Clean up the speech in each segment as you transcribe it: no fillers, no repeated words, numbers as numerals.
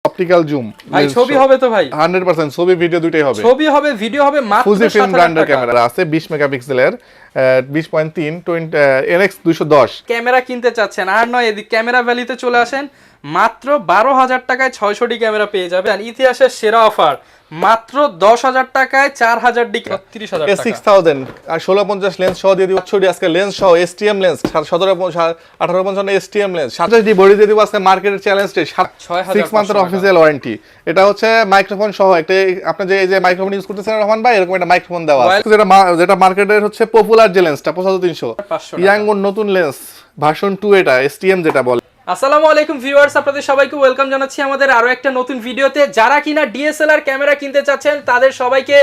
Optical zoom ভাই ছবি হবে তো ভাই 100% ছবি ভিডিও দুটোই হবে। ছবি হবে ভিডিও হবে মাত্র ফুজিফিল্ম 7000 ব্র্যান্ডের টাকা। ক্যামেরা আছে 20 মেগাপিক্সেলের 20.3 NX 210 ক্যামেরা কিনতে চাচ্ছেন আর নয় এদিক ক্যামেরা ভ্যালিতে চলে আসেন, মাত্র 12,000 টাকায় 600 ডি ক্যামেরা পেয়ে যাবেন। ইতিহাসের সেরা অফার মাত্র 10,000 টাকায় 4000 ডি 30,000 টাকা। A6000 আর 1650 লেন্স সহ দিয়ে দিব 800 ডি আজকে লেন্স সহ STM lens 1855 STM lens 27 D body দিয়ে দিব আজকে মার্কেটের চ্যালেঞ্জ 6 মান্থের অফিসিয়াল ওয়ারেন্টি। এটা হচ্ছে মাইক্রোফোন সহ একটা আপনি যে এই যে মাইক্রোফোন ইউজ করতেছেন রহমান ভাই এরকম একটা মাইক্রোফোন দেওয়া আছে যেটা মার্কেটের হচ্ছে পপুলার যে লেন্সটা 75300 ইয়াং নতুন লেন্স ভার্সন 2 এটা STM যেটা বলে। আসসালামু আলাইকুম ভিউয়ার্স, আপনাদের সবাইকে ওয়েলকাম জানাচ্ছি আমাদের আরো একটা নতুন ভিডিওতে। যারা কিনা DSLR ক্যামেরা কিনতে চাচ্ছেন তাদের সবাইকে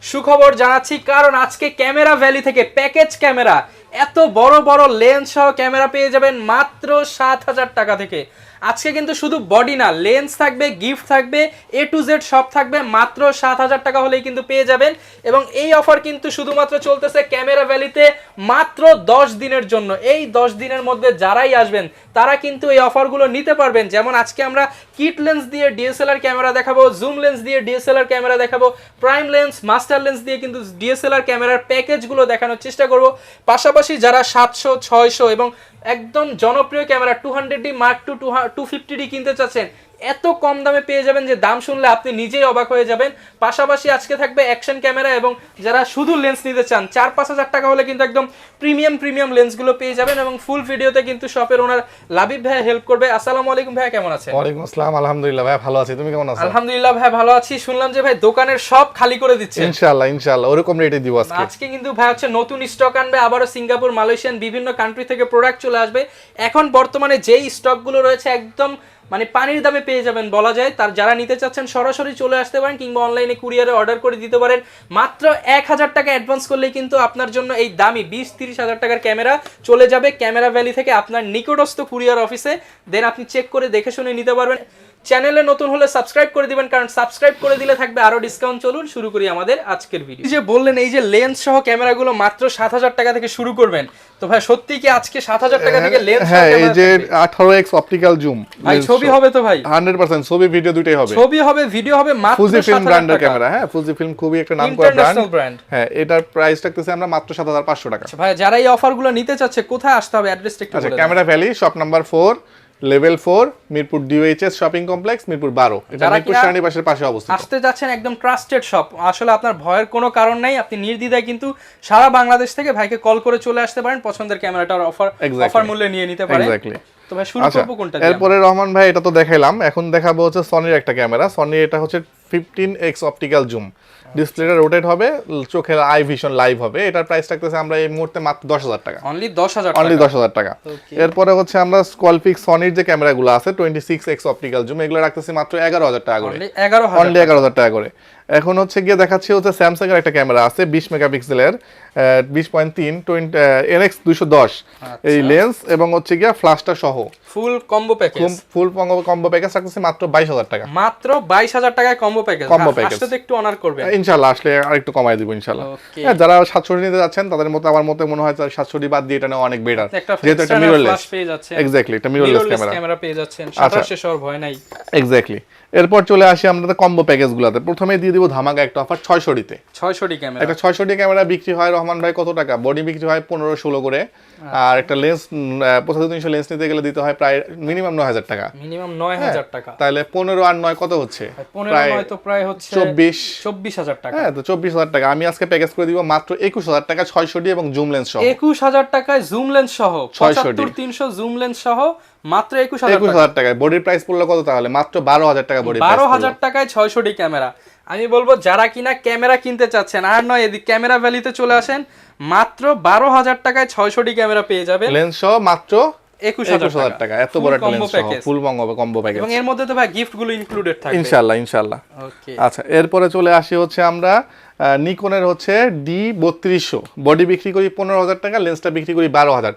সুখবর জানাচ্ছি, কারণ আজকে ক্যামেরা ভ্যালি থেকে প্যাকেজ ক্যামেরা এত বড় বড় লেন্স সহ ক্যামেরা পেয়ে যাবেন মাত্র 7000 টাকা থেকে। আজকে কিন্তু শুধু বডি না, লেন্স থাকবে, গিফট থাকবে, A to Z সব থাকবে মাত্র 7000 টাকা হলেই কিন্তু পেয়ে যাবেন। এবং এই অফার কিন্তু শুধুমাত্র চলতেছে ক্যামেরা ভ্যালিতে মাত্র 10 দিনের জন্য। এই 10 দিনের মধ্যে যারাই আসবেন তারা কিন্তু এই অফারগুলো নিতে পারবেন। যেমন আজকে আমরা কিট লেন্স দিয়ে DSLR ক্যামেরা দেখাবো, জুম লেন্স দিয়ে DSLR ক্যামেরা দেখাবো, প্রাইম লেন্স, মাস্টার লেন্স দিয়ে কিন্তু DSLR ক্যামেরার প্যাকেজগুলো দেখানোর চেষ্টা করব। পাশাপাশি যারা 700, 600 এবং একদম জনপ্রিয় camera 200D Mark II 250D কিনতে চাচ্ছেন, এত কম দামে পেয়ে যাবেন যে দাম শুনলে আপনি নিজেই অবাক হয়ে যাবেন। পাশাপাশি আজকে থাকবে অ্যাকশন ক্যামেরা, এবং যারা শুধু লেন্স নিতে চান 4-5 হাজার টাকা হলে কিন্তু একদম প্রিমিয়াম লেন্সগুলো পেয়ে যাবেন। এবং ফুল ভিডিওতে কিন্তু শপের ওনার লাবিব ভাই হেল্প করবে। আসসালামু আলাইকুম ভাই, কেমন আছেন? ওয়ালাইকুম আসসালাম, আলহামদুলিল্লাহ ভাই ভালো আছি, তুমি কেমন আছো? আলহামদুলিল্লাহ ভাই ভালো আছি। শুনলাম যে ভাই দোকানের সব খালি করে দিচ্ছেন। ইনশাআল্লাহ ওরকম রেটে দিব আজকে। আজকে কিন্তু ভাই হচ্ছে নতুন স্টক আনবে, আবারও সিঙ্গাপুর, মালয়েশিয়ান বিভিন্ন কান্ট্রি থেকে প্রোডাক্ট চলে আসবে। এখন বর্তমানে যেই স্টকগুলো রয়েছে একদম মানে পানির দামে পেয়ে যাবেন বলা যায়। তার যারা নিতে চাচ্ছেন সরাসরি চলে আসতে পারেন, কিংবা অনলাইনে কুরিয়ারে অর্ডার করে দিতে পারেন। মাত্র 1000 টাকা অ্যাডভান্স করলেই কিন্তু আপনার জন্য এই দামি 20-30 হাজার টাকার ক্যামেরা চলে যাবে ক্যামেরা ভ্যালি থেকে আপনার নিকটস্থ কুরিয়ার অফিসে। দেন আপনি চেক করে দেখে শুনে নিতে পারবেন। চ্যানেলে নতুন হলে সাবস্ক্রাইব করে দিবেন, কারণ সাবস্ক্রাইব করে দিলে থাকবে আরো ডিসকাউন্ট। চলুন শুরু করি আমাদের আজকের ভিডিও। এই যে বললেন এই যে লেন্স সহ ক্যামেরাগুলো মাত্র 7000 টাকা থেকে শুরু করবেন, তো ভাই সত্যি কি আজকে 7000 টাকা থেকে লেন্স সহ হ্যাঁ, এই ক্যামেরা যে 18x অপটিক্যাল জুম ভাই ছবি হবে তো ভাই 100% ছবি ভিডিও দুটোই হবে। ছবি হবে ভিডিও হবে মাত্র ফুজিফিল্ম 7000 ব্র্যান্ডের টাকা। ক্যামেরা, হ্যাঁ ফুজিফিল্ম খুবই একটা নামকরা ইন্টারন্যাশনাল ব্র্যান্ড। হ্যাঁ, এটার প্রাইস রাখতেছি আমরা মাত্র 7500 টাকা। ভাই যারা এই অফারগুলো নিতে চাচ্ছে কোথায় আসতে হবে, অ্যাড্রেসটা একটু আচ্ছা, বলে দেন। Camera valley shop number 4 level 4 Mirpur DOHS shopping complex Mirpur 12, এটা মিরপুর সারণী বাসের পাশে অবস্থিত। আসতে যাচ্ছেন একদম ট্রাস্টেড শপ, আসলে আপনার ভয়ের কোনো কারণ নাই। আপনি নির্দ্বিধায় কিন্তু সারা বাংলাদেশ থেকে ভাইকে কল করে চলে আসতে পারেন, পছন্দের ক্যামেরাটার অফার মূল্যে নিয়ে নিতে পারেন। এক্স্যাক্টলি। তো ভাই শুরু করব কোনটা দিয়ে? এরপরে রহমান ভাই এটা তো দেখাইলাম, এখন দেখাবো হচ্ছে সনির একটা ক্যামেরা। সনি এটা হচ্ছে 15x অপটিক্যাল জুম, ডিসপ্লেটা রোটেট হবে, চোখের আই ভিশন লাইভ হবে। এটার প্রাইস রাখতেছে আমরা এই মুহূর্তে মাত্র 10000 টাকা, অনলি 10000 টাকা, অনলি 10000 টাকা। এরপরে হচ্ছে আমরা স্কলপিক সনির যে ক্যামেরাগুলো আছে 26x অপটিক্যাল জুম, এগুলো রাখতেছি মাত্র 11000 টাকা করে, অনলি 11000 টাকা করে। এখন হচ্ছে গিয়ে দেখাচ্ছি হচ্ছে স্যামসাং এর একটা ক্যামেরা আছে 20 মেগাপিক্সেলের 20.3 NX 210 এই লেন্স, এবং হচ্ছে গিয়ে ফ্ল্যাশটা সহ ফুল কম্বো প্যাকেজ, ফুল কম্বো প্যাকেজ রাখতেছি মাত্র 22000 টাকা, মাত্র 22000 টাকায় কম্বো প্যাকেজ। আসলে তো একটু অনার করবেন ইনশাআল্লাহ, আসলে আরেকটু কমাই দিব ইনশাআল্লাহ। হ্যাঁ, যারা 700 নিতে যাচ্ছেন তাদের মতো আমার মতে মনে হয় 700 বাদ দিয়ে এটা নেওয়া অনেক বেটার, যেহেতু এটা মিররলেস পেয়ে যাচ্ছে। এক্স্যাক্টলি, এটা মিররলেস ক্যামেরা পেয়ে যাচ্ছেন, 2700 এর ভয় নাই। এক্স্যাক্টলি। এরপর চলে আসি আমরা কম্বো প্যাকেজগুলোতে। প্রথমে দিয়ে দিব ধামাকা একটা অফার 600 তে। 600 ক্যামেরা, একটা 600 ক্যামেরা বিক্রি হয় রহমান ভাই কত টাকা? বডি বিক্রি হয় 15-16 করে, আর একটা লেন্স 75-300 লেন্স নিতে গেলে দিতে হয় প্রায় মিনিমাম 9000 টাকা, মিনিমাম 9000 টাকা। তাহলে 15 আর 9 কত হচ্ছে? 15 তো প্রায় হচ্ছে 24000 টাকা। হ্যাঁ, তো 24000 টাকা। আমি আজকে প্যাকেজ করে দিব মাত্র 21000 টাকা 600 এবং জুম লেন্স সহ। 21000 টাকায় জুম লেন্স সহ, 600 75-300 জুম লেন্স সহ মাত্র 21000 টাকায়। বডির প্রাইস পড়লো কত তাহলে? মাত্র 12000 টাকা বডি প্রাইস। 12000 টাকায় 600 ক্যামেরা। আমি বলবো যারা কিনা ক্যামেরা কিনতে চাচ্ছেন আর নয় এদিক ক্যামেরা ভ্যালিতে চলে আসেন, মাত্র 12000 টাকায় 600 ক্যামেরা পেয়ে যাবেন লেন্স সহ মাত্র 21000 টাকা। এত বড় একটা লেন্স সহ ফুল কম্বো প্যাকেজ, এবং এর মধ্যে তো ভাই গিফট গুলো ইনক্লুডেড থাকবে ইনশাআল্লাহ। ওকে, আচ্ছা, এরপরে চলে আসি হচ্ছে আমরা নিকনের হচ্ছে D3200, বডি বিক্রি করি 15000 টাকা, লেন্সটা বিক্রি করি 12000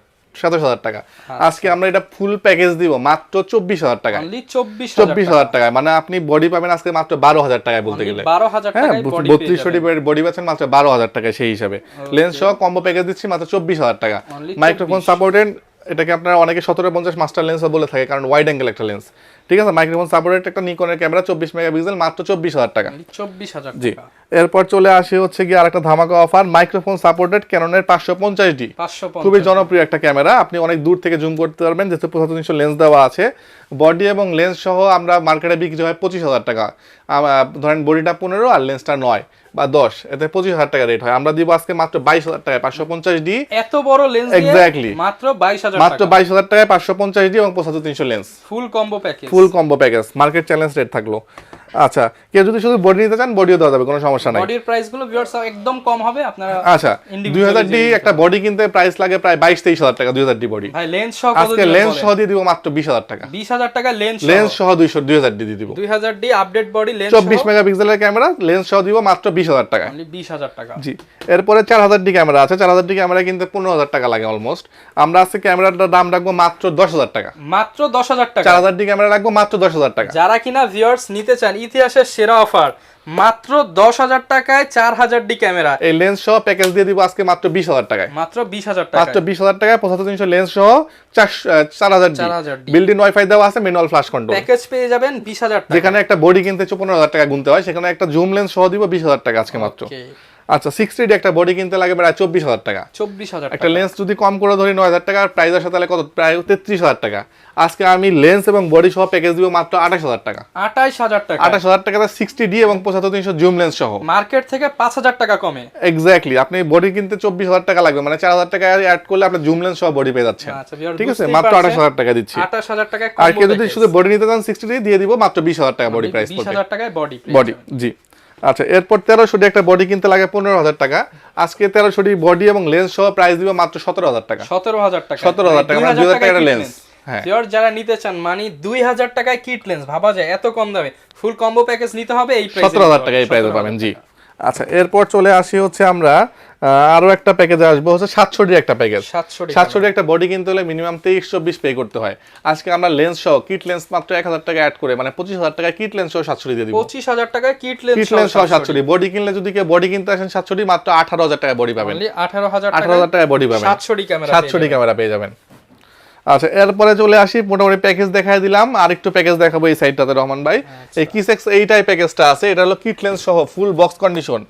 টাকা। আজকে আমরা এটা ফুল প্যাকেজ দিব মাত্র 24000 টাকা, অনলি 24000 টাকা। মানে আপনি বডি পাবেন আজকে মাত্র 12000 টাকায় বলতে গেলে। 12000 হ্যাঁ, টাকায় বডি 3200 বডি পাচ্ছেন মাত্র 12000 টাকায়। সেই হিসাবে লেন্স সহ কম্বো প্যাকেজ দিচ্ছি মাত্র 24000 টাকা। মাইক্রোফোন সাপোর্টেড, এটাকে আপনারা অনেকে 1750 মাস্টার লেন্স বলে থাকে, কারণ ওয়াইড অ্যাঙ্গেল একটা লেন্স। ঠিক আছে, মাইক্রোফোন সাপোর্টেড একটা নিকনের ক্যামেরা 24 মেগাপিক্সেল, মাত্র 24,000 টাকা। 24,000 জি। টাকা। এরপর চলে আসি হচ্ছে কি আরেকটা ধামাকা অফার, মাইক্রোফোন সাপোর্টেড ক্যাননের 550D, 550 খুবই জনপ্রিয় একটা ক্যামেরা। আপনি অনেক দূর থেকে জুম করতে পারবেন, যেহেতু 75-300 লেন্স দেওয়া আছে। বডি এবং লেন্স সহ আমরা মার্কেটে বিক্রি হয় 25,000 টাকা। ধরেন বডিটা 15 আর লেন্সটা 9 বা 10, এতে 25,000 টাকা রেট হয়। আমরা দিব আজকে মাত্র 22,000 টাকায় 550D। এত বড় লেন্স দিয়ে এক্স্যাক্টলি মাত্র 22,000 টাকা, মাত্র 22,000 টাকায় 550D এবং 75-300 লেন্স, ফুল কম্বো প্যাকেজ। ফুল combo package, market challenge rate থাকলো। আচ্ছা, কেউ যদি শুধু বডি নিতে চান বডিও দেওয়া যাবে, কোনো সমস্যা নাই। বডির প্রাইস গুলো ভিউয়ার্স একদম কম হবে, আপনারা আচ্ছা 2000D একটা বডি কিনতে প্রাইস লাগে প্রায় 22-23,000 টাকা 2000D বডি। ভাই লেন্স সহ কত আজকে লেন্স সহ দিয়ে দিব মাত্র 20,000 টাকা। 20,000 টাকা লেন্স সহ 2000D দিয়ে দিব। 2000D আপডেট বডি লেন্স 24 মেগাপিক্সেলের ক্যামেরা, লেন্স সহ দিব মাত্র 20,000 টাকা। অনলি 20,000 টাকা। জি। এরপরে 4000D ক্যামেরা আছে, 4000D ক্যামেরা কিনতে 15,000 টাকা লাগে অলমোস্ট। আমরা আজকে ক্যামেরাটার দাম রাখবো মাত্র 10,000 টাকা। মাত্র 10,000 টাকা। 4000D ক্যামেরা রাখবো মাত্র 10,000 টাকা। যারা কিনা ভিউয়ার্স নিতে চান ইতিহাসের সেরা অফার, মাত্র 10,000 টাকায় 4000D ক্যামেরা, এই লেন্স সহ প্যাকেজ দিয়ে দিব আজকে মাত্র 20,000 টাকায়। মাত্র 20,000 টাকা। মাত্র 20,000 টাকায় 75-300 লেন্স সহ 4000D বিল্ট ইন ওয়াইফাই দেওয়া আছে, ম্যানুয়াল ফ্ল্যাশ কন্ট্রোল। প্যাকেজ পেয়ে যাবেন 20,000 টাকা। যেখানে একটা বডি কিনতে 54,000 টাকা গুনতে হয়, সেখানে একটা জুম লেন্স সহ দিব 20,000 টাকা আজকে মাত্র। আচ্ছা 60D একটা বডি কিনতে লাগে প্রায় 24,000 টাকা। 24,000 একটা লেন্স যদি কম করে ধরি 9,000 টাকা, প্রাইস আসে তাহলে কত, প্রায় 33,000 টাকা। আজকে আমি লেন্স এবং বডি সহ প্যাকেজ দিব মাত্র 28,000 টাকা। 28,000 টাকা। 28,000 টাকাতে 60D এবং 75-300 জুম লেন্স সহ, মার্কেট থেকে 5,000 টাকা কমে। এক্স্যাক্টলি। আপনি বডি কিনতে 24,000 টাকা লাগবে, মানে 4,000 টাকা অ্যাড করলে আপনি জুম লেন্স সহ বডি পেয়ে যাচ্ছেন। আচ্ছা ভিউয়ার ঠিক আছে, মাত্র 28,000 টাকা দিচ্ছি। 28,000 টাকায় আর কেউ যদি শুধু বডি নিতে চান 60D দিয়ে দিব মাত্র 20,000 টাকা বডি প্রাইস পড়বে। 20,000 টাকায় বডি বডি, জি। আচ্ছা এরপর 1300D একটা বডি কিনতে লাগে 15,000 টাকা। আজকে 1300D বডি এবং লেন্স সহ প্রাইস দিব মাত্র 17,000 টাকা। 17,000 টাকা। 17,000 টাকা, মানে 2,000 টাকা লেন্স। হ্যাঁ ভিউয়ার যারা নিতে চান মানে 2,000 টাকায় কিট লেন্স, ভাবা যায় এত কম দামে ফুল কম্বো প্যাকেজ নিতে হবে এই প্রাইসে। 17,000 টাকা এই প্রাইসে পাবেন, জি। আচ্ছা এরপর চলে আসি হচ্ছে আমরা আরো একটা প্যাকেজে আসবো, হচ্ছে 700D একটা প্যাকেজ। 700D একটা বডি কিনতে হলে মিনিমাম 23-24 পে করতে হয়। আজকে আমরা লেন্স সহ কিট লেন্স মাত্র 1,000 টাকা অ্যাড করে, মানে 25,000 টাকা কিট লেন্স সহ 700D দিয়ে দিব। 25,000 টাকায় কিট লেন্স সহ 700D বডি কিনলে, যদি কেউ বডি কিনতে আসেন 700D মাত্র 18,000 টাকা বডি পাবেন। 18,000 টাকা বডি পাবেন, 700D ক্যামেরা 700D ক্যামেরা পেয়ে যাবেন। আচ্ছা এরপরে চলে আসি, মোটামুটি প্যাকেজ দেখাই দিলাম, আর একটু প্যাকেজ দেখাবো এই সাইডটাতে রহমান ভাই। এই কিসেক্স এইটাই প্যাকেজটা আছে, এটা হলো কিট লেন্স সহ ফুল বক্স কন্ডিশন।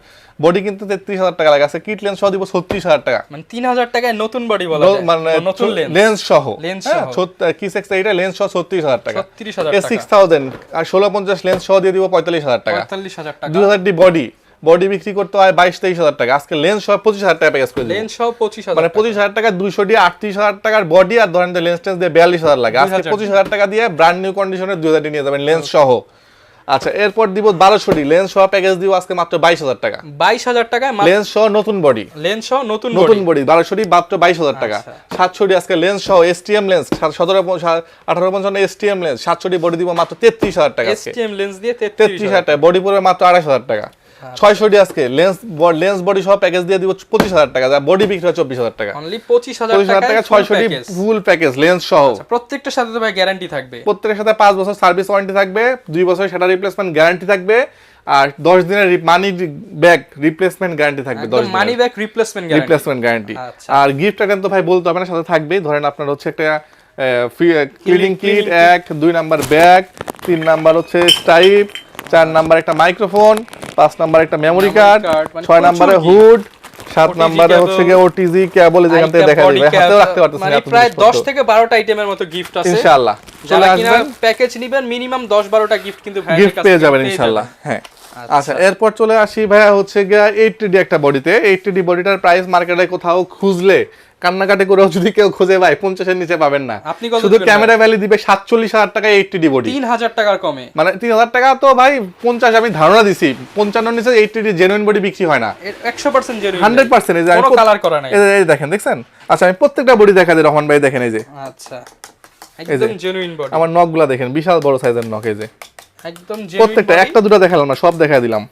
বডি কিন্তু 33,000 টাকা লাগে, আছে কিট লেন্স সহ দিব 36,000 টাকা, মানে 3,000 টাকায় নতুন বডি বলা যায়, মানে নতুন লেন্স সহ। লেন্স হ্যাঁ, সহ কিসেক্স এইটা লেন্স সহ 36,000 টাকা। 36,000 টাকা। 6,000 আর 1650 লেন্স সহ দিয়ে দিব 45,000 টাকা। 45,000 টাকা। 2000D বডি বিক্রি করতে হয় 22-23,000 টাকা, আজকে লেন্স সহ 25,000 টাকা প্যাকেজ করে দিই। লেন্স সহ 25,000, মানে 25,000 টাকা 200D 38,000 টাকার বডি, আর ধরেন যে লেন্স টেন্স দিয়ে 42,000 লাগে, আজকে 25,000 টাকা দিয়ে ব্র্যান্ড নিউ কন্ডিশনের 2000D নিয়ে যাবেন লেন্স সহ। আচ্ছা এরপর দিব 1200D লেন্স সহ প্যাকেজ দিব আজকে মাত্র 22,000 টাকা। 22,000 টাকায় লেন্স সহ নতুন বডি, লেন্স সহ নতুন বডি 1200D মাত্র 22,000 টাকা। 700D আজকে লেন্স সহ STM lens 1855 STM lens 700D body দিব মাত্র 33,000 টাকা। STM লেন্স দিয়ে 33,000 টাকা বডি পড়বে মাত্র 28,000 টাকা। 600D আজকে লেন্স বডি সহ প্যাকেজ দিয়ে দিব 25,000 টাকা, যা বডি বিক্রি হয় 24,000 টাকা। অনলি 25,000 টাকা 600D ফুল প্যাকেজ লেন্স সহ। প্রত্যেকটার সাথে তো ভাই গ্যারান্টি থাকবে, প্রত্যেকটার সাথে 5 বছর সার্ভিস ওয়ারেন্টি থাকবে, 2 বছর সেটা রিপ্লেসমেন্ট গ্যারান্টি থাকবে, আর 10 দিনের মানি ব্যাক রিপ্লেসমেন্ট গ্যারান্টি থাকবে। 10 দিনের মানি ব্যাক রিপ্লেসমেন্ট গ্যারান্টি। আর গিফট আইটেম তো ভাই বলতে হবে না, সাথে থাকবেই। ধরেন আপনার হচ্ছে একটা cleaning kit 1, 2 number bag, 3 number হচ্ছে স্টাইপ, 4 নাম্বার একটা মাইক্রোফোন, 5 নাম্বার একটা মেমোরি কার্ড, 6 নাম্বারে হুড, 7 নাম্বারে হচ্ছে গিয়ে ওটিজি কেবল, যেখান থেকে দেখা দিবে, হাতেও রাখতে পারতেছেন। মানে প্রায় 10 থেকে 12টা আইটেমের মতো গিফট আছে ইনশাআল্লাহ। চলে আসবেন, প্যাকেজ নেবেন মিনিমাম 10-12টা গিফট কিন্তু ভাই গিফট পেয়ে যাবেন ইনশাআল্লাহ। হ্যাঁ আচ্ছা এরপর চলে আসি ভাইয়া হচ্ছে গিয়ে 80D একটা বডিতে। 80D বডিটার প্রাইস মার্কেটে কোথাও খুঁজলে, কান্নাকাটি করেও যদি কেউ খুঁজে ভাই 50 এর নিচে পাবেন না। শুধু ক্যামেরা ভ্যালি দিবে 47,000 টাকায় 80D বডি, 3,000 টাকার কমে। মানে 3,000 টাকা তো ভাই 50, আমি ধারণা দিছি 55 নিচে 80D জেনুইন বডি বিক্রি হয় না। 100% জেনুইন, 100% এই যে কোনো কালার করা নাই। এই দেখেন, দেখছেন? আচ্ছা আমি প্রত্যেকটা বডি দেখা দিই রহমান ভাই, দেখেন এই যে। আচ্ছা একদম জেনুইন বডি। আমার নখগুলা দেখেন, বিশাল বড় সাইজের নখ, এই যে একদম জেনুইন। প্রত্যেকটা, একটা দুটো দেখালাম না, সব দেখাই দিলাম।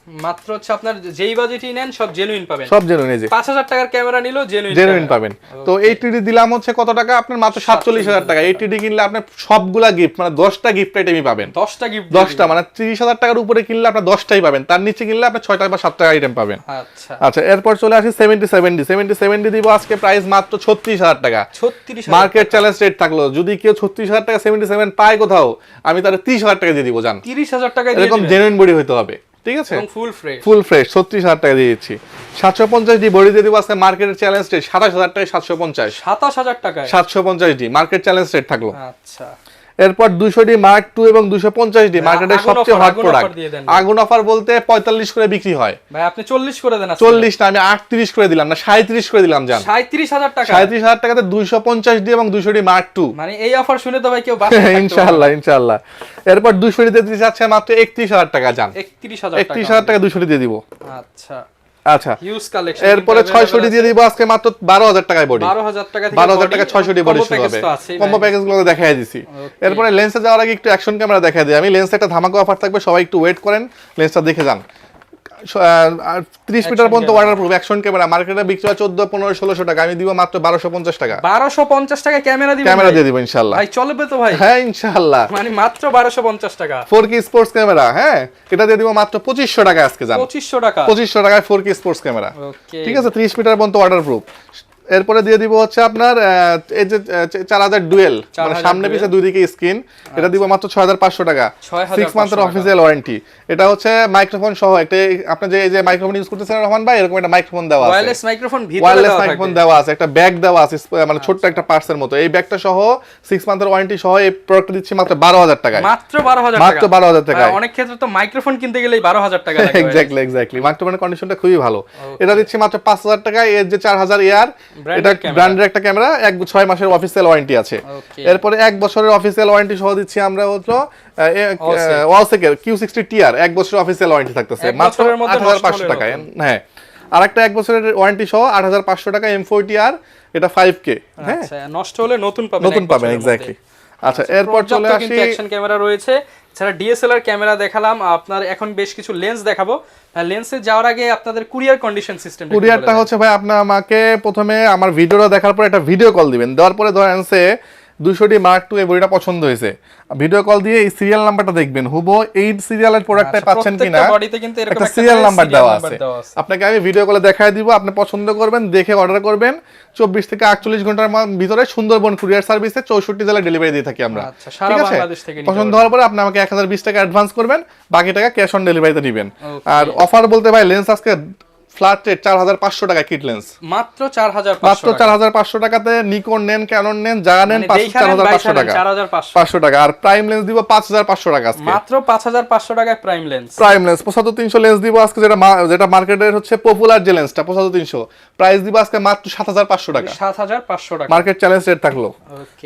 মাত্র হচ্ছে আপনার যেই বাজেটই নেন সব জেনুইন পাবেন, সব জেনুইন। এই যে 5000 টাকার ক্যামেরা নিলেও জেনুইন পাবেন। তো 80D দিলাম হচ্ছে কত টাকা আপনার, মাত্র 47000 টাকা। 80D কিনলে আপনি সবগুলা গিফট মানে 10টা গিফট আইটেমই পাবেন। 10টা গিফট, 10টা মানে 30000 টাকার উপরে কিনলে আপনি 10টাই পাবেন, তার নিচে কিনলে আপনি 6টা বা 7টা আইটেম পাবেন। আচ্ছা আচ্ছা, এরপর চলে আসি 70D দিব আজকে প্রাইস মাত্র 36000 টাকা। 36000 মার্কেট চ্যালেঞ্জ রেট থাকলো, যদি কেউ 36000 টাকা 77 পায় কোথাও, আমি তাহলে 30000 টাকা দিয়ে দিব জান। 30000 টাকা দিয়ে এরকম জেনুইন বডি হতে হবে, ঠিক আছে, এবং ফুল ফ্রেশ। 36000 টাকা দিয়ে দিচ্ছি। 750D বডি দিয়ে দিব আজকে মার্কেটের চ্যালেঞ্জ রেট 27000 টাকায় 750। 27000 টাকায় 750D মার্কেট চ্যালেঞ্জ রেট থাকলো। আচ্ছা, এরপর 200D মার্ক 2 এবং 250D মার্কেটের সবচেয়ে হট প্রোডাক্ট। আগুন অফার বলতে 45 করে বিক্রি হয় ভাই, আপনি 40 করে দেন। 40 না, আমি 38 করে দিলাম, না 37 করে দিলাম জান। 37000 টাকা, 37000 টাকাতে 250D এবং 200D মার্ক 2। মানে এই অফার শুনে তো ভাই কেউ বাসায় থাকতে ইনশাআল্লাহ ইনশাআল্লাহ। এরপর 200D দিতে যাচ্ছে মাত্র 31000 টাকা জান। 31000 টাকা 200D দিয়ে দিব। আচ্ছা আচ্ছা, হিউজ কালেকশন। এরপরে 600D দিয়ে দিব আজকে মাত্র 12000 টাকায় বডি। 12000 টাকা থেকে 12000 টাকা 600D বডি শুরু হবে। কম্বো প্যাকেজগুলো দেখাই দিছি। এরপরে লেন্সে যাওয়ার আগে একটু অ্যাকশন ক্যামেরা দেখাই দিই। আমি লেন্সে একটা ধামাকা অফার থাকবে, সবাই একটু ওয়েট করেন, লেন্সটা দেখে যান। 30 মিটার পর্যন্ত ওয়াটারপ্রুফ অ্যাকশন ক্যামেরা, মার্কেটে বিক্রি হয় 14, 15, 1600 টাকা, আমি দিব মাত্র 1250 টাকা। 1250 টাকা ক্যামেরা দিবেন? ক্যামেরা দিয়ে দিব ইনশাআল্লাহ। ভাই চলবে তো ভাই? হ্যাঁ ইনশাআল্লাহ, মানে মাত্র 1250 টাকা। 4K স্পোর্টস ক্যামেরা, হ্যাঁ এটা দিয়ে দিব মাত্র 2500 টাকা আজকে জান। 2500 টাকা, 2500 টাকায় 4K স্পোর্টস ক্যামেরা, ওকে ঠিক আছে, 30 মিটার পর্যন্ত ওয়াটারপ্রুফ। এরপরে দিয়ে দিব হচ্ছে আপনার এই যে 4000 ডুয়েল, মানে সামনে পিছে দুই দিকে স্ক্রিন, এটা দিব মাত্র 6500 টাকা। 6 মান্থের অফিসিয়াল ওয়ারেন্টি। এটা হচ্ছে মাইক্রোফোন সহ একটা, আপনি যে এই যে মাইক্রোফোন ইউজ করতেছেন রহমান ভাই, এরকম একটা মাইক্রোফোন দেওয়া আছে, ওয়্যারলেস মাইক্রোফোন ভিতরে ওয়্যারলেস মাইক্রোফোন দেওয়া আছে, একটা ব্যাগ দেওয়া আছে, মানে ছোট্ট একটা পার্টসের মতো। এই ব্যাগটা সহ 6 মান্থের ওয়ারেন্টি সহ এই প্রোডাক্টটা দিচ্ছি মাত্র 12000 টাকায়। মাত্র 12000 টাকা, মাত্র 12000 টাকায়। অনেক ক্ষেত্রে তো মাইক্রোফোন কিনতে গেলেই 12000 টাকা লাগে। এক্স্যাক্টলি মাইক্রোফোনের কন্ডিশনটা খুবই ভালো। এটা দিচ্ছি মাত্র 5000 টাকায়। এর যে 4000 এয়ার, এটা ব্র্যান্ডের একটা ক্যামেরা, 6 মাসের অফিসিয়াল ওয়ারেন্টি আছে। এরপরে 1 বছরের অফিসিয়াল ওয়ারেন্টি সহ দিচ্ছি আমরা হচ্ছে ওয়ালসেকের Q60 TR 1 বছরের অফিসিয়াল ওয়ারেন্টি থাকতেছে মাত্র 8500 টাকায়। হ্যাঁ, আরেকটা 1 বছরের ওয়ারেন্টি সহ 8500 টাকা M40R, এটা 5K। হ্যাঁ, আচ্ছা, নষ্ট হলে নতুন পাবেন এক্স্যাক্টলি। আচ্ছা, এরপর চলে আসি, অ্যাকশন ক্যামেরা রয়েছে, এছাড়া ডিএসএলআর ক্যামেরা দেখালাম, আপনার এখন বেশ কিছু লেন্স দেখাবো। লেন্সে যাওয়ার আগে আপনাদের কুরিয়ার কন্ডিশন সিস্টেম, কুরিয়ারটা হচ্ছে ভাই, আপনি আমাকে প্রথমে আমার ভিডিওটা দেখার পর একটা ভিডিও কল দিবেন, দেওয়ার পরে ধরেন সে 200D মার্ক 2 এই বডিটা পছন্দ হয়েছে, ভিডিও কল দিয়ে এই সিরিয়াল নাম্বারটা দেখবেন, হুবো এই সিরিয়ালের প্রোডাক্টটা পাচ্ছেন কিনা, একটা সিরিয়াল নাম্বার দেওয়া আছে, আপনাকে আমি ভিডিও কলে দেখায় দিব, আপনি পছন্দ করবেন, দেখে অর্ডার করবেন। 24 থেকে 48 ঘন্টার ভিতরে সুন্দরবন কুরিয়ার সার্ভিসে 64 জেলায় ডেলিভারি দিয়ে থাকি আমরা, ঠিক আছে। পছন্দ হওয়ার পরে আপনি আমাকে 1020 টাকা অ্যাডভান্স করবেন, বাকি টাকা ক্যাশ অন ডেলিভারিতে দিবেন। আর অফার বলতে ভাই, লেন্স আজকে ফ্ল্যাট রেট 4500 টাকা কিট লেন্স, মাত্র 4500 টাকাতে নিকন নেন, ক্যানন নেন, যা নেন 4500 টাকা, 500 টাকা। আর প্রাইম লেন্স দিব 5500 টাকা আজকে, মাত্র 5500 টাকায় প্রাইম লেন্স 75300 লেন্স দিব আজকে, যেটা মার্কেটের হচ্ছে পপুলার যে লেন্সটা 75300, প্রাইস দিব আজকে মাত্র 7500 টাকা, 7500 টাকা মার্কেট চ্যালেঞ্জ রেট থাকলো।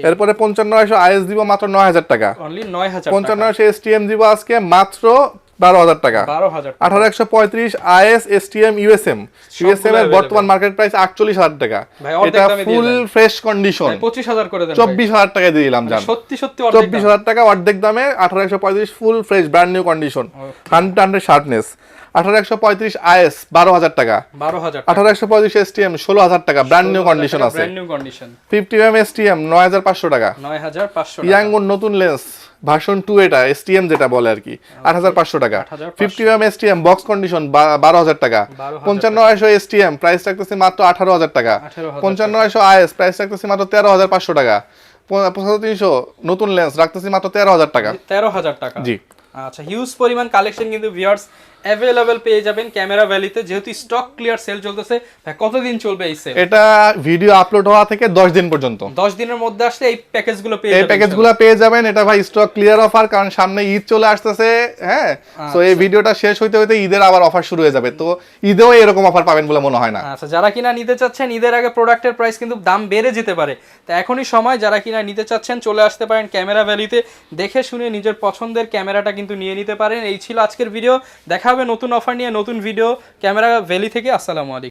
এরপরে 5500 আইএস দিব মাত্র 9000 টাকা, অনলি 9000 টাকা। 5500 এসটিএম দিব আজকে মাত্র 12000 টাকা। 18135 আইএস এসটিএম ইউএসএম এর বর্তমান মার্কেট প্রাইস 48000 টাকা, এটা ফুল ফ্রেশ কন্ডিশন 25000 করে দেন, 24000 টাকা দিয়ে দিলাম জান। সত্যি 24000 টাকা অর্ধেক দামে 18135 full fresh brand new condition, 100 sharpness. 18135 is 12000 টাকা, 18135 এসটিএম 16000 টাকা, ব্র্যান্ড নিউ কন্ডিশন আছে। 50mm এসটিএম 9500 টাকা, 9500 টাকা। ইয়াঙ্গুন নতুন লেন্স ভার্সন 2, এটা এসটিএম যেটা বলে আর কি, 8500 টাকা। 50mm এসটিএম বক্স কন্ডিশন 12000 টাকা। 5500 এসটিএম প্রাইস রাখতেছি মাত্র 18000 টাকা। 5500 আইএস প্রাইস রাখতেছি মাত্র 13500 টাকা। 7300 নতুন লেন্স রাখতেছি মাত্র 13000 টাকা। 13000 টাকা, জি। আচ্ছা, হিউজ পরিমাণ কালেকশন কিন্তু ভিউয়ার্স अवेलेबल পেয়ে যাবেন ক্যামেরা ভ্যালিতে, যেহেতু স্টক ক্লিয়ার সেল চলতেছে। কতদিন চলবে এই সেল? এটা ভিডিও আপলোড হওয়া থেকে 10 দিন পর্যন্ত, 10 দিনের মধ্যে আসলে এই প্যাকেজগুলো পেয়ে যাবেন, এই প্যাকেজগুলো পেয়ে যাবেন। এটা ভাই স্টক ক্লিয়ার অফার, কারণ সামনে ঈদ চলে আসতেছে। হ্যাঁ, সো এই ভিডিওটা শেষ হইতে হইতে ঈদের আবার অফার শুরু হয়ে যাবে, তো ঈদেও এরকম অফার পাবেন বলে মনে হয় না। আচ্ছা, যারা কিনা নিতে চাচ্ছেন, ঈদের আগে প্রোডাক্টের প্রাইস কিন্তু দাম বেড়ে যেতে পারে, তো এখনই সময়, যারা কিনা নিতে চাচ্ছেন চলে আসতে পারেন ক্যামেরা ভ্যালিতে, দেখে শুনে নিজের পছন্দের ক্যামেরাটা কিন্তু নিয়ে নিতে পারেন। এই ছিল আজকের ভিডিও, দেখা হবে নতুন অফার নিয়ে নতুন ভিডিও ক্যামেরা ভ্যালি থেকে। আসসালামু আলাইকুম।